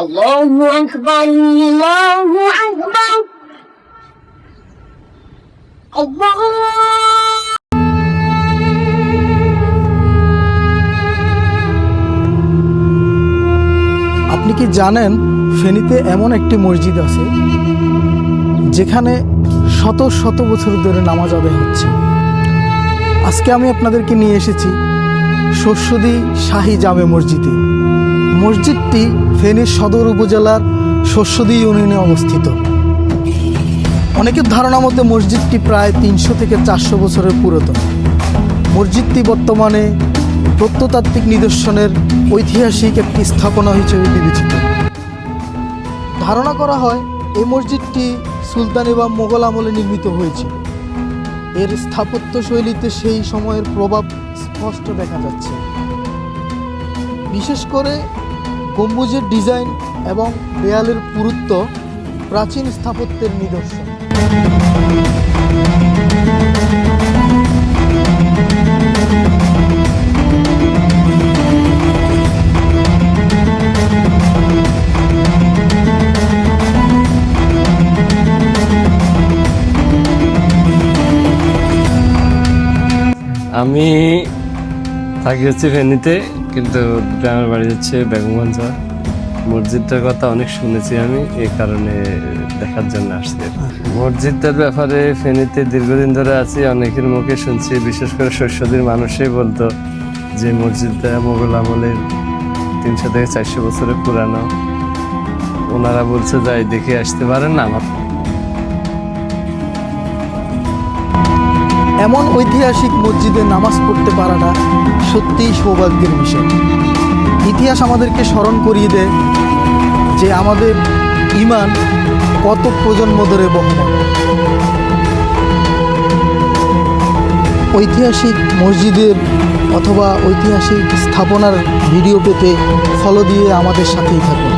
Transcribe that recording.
আল্লাহু আকবার, আল্লাহু আকবার, আল্লাহ। আপনি কি জানেন ফেনীতে এমন একটি মসজিদ আছে যেখানে শত শত বছর ধরে নামাজ আদায় হচ্ছে? আজকে আমি আপনাদেরকে নিয়ে এসেছি শস্যদী শাহী জামে মসজিদে। মসজিদটি ফেনীর সদর উপজেলার শস্যদী ইউনিয়নে অবস্থিত। অনেকের ধারণা মতে মসজিদটি প্রায় 300 থেকে 400 বছরের পুরাতন। মসজিদটি বর্তমানে প্রত্নতাত্ত্বিক নিদর্শনের ঐতিহাসিক একটি স্থাপনা হিসেবে বিবেচিত। ধারণা করা হয় এই মসজিদটি সুলতানি বা মোগল আমলে নির্মিত হয়েছিল। এর স্থাপত্য শৈলীতে সেই সময়ের প্রভাব স্পষ্ট দেখা যাচ্ছে, বিশেষ করে গম্বুজের ডিজাইন এবং দেয়ালের পুরুত্ব প্রাচীন স্থাপত্যের নিদর্শন। আমি থাকি হচ্ছে ফেনীতে, কিন্তু গ্রামের বাড়ি হচ্ছে বেগমগঞ্জ। মসজিদটার কথা অনেক শুনেছি আমি, এই কারণে দেখার জন্য আসছি। মসজিদটার ব্যাপারে ফেনীতে দীর্ঘদিন ধরে আছি, অনেকের মুখে শুনছি, বিশেষ করে শস্যদীর মানুষই বলতো যে মসজিদটা মোগল আমলের 300 থেকে 400 বছরের পুরানো। ওনারা বলছে যাই দেখে আসতে পারেন না। এমন ঐতিহাসিক মসজিদে নামাজ পড়তে পারাটা সত্যিই সৌভাগ্যের বিষয়। ইতিহাস আমাদেরকে স্মরণ করিয়ে দেয় যে আমাদের ঈমান কত প্রজন্ম ধরে বহমান। ঐতিহাসিক মসজিদের অথবা ঐতিহাসিক স্থাপনার ভিডিও পেতে ফলো দিয়ে আমাদের সাথেই থাকুন।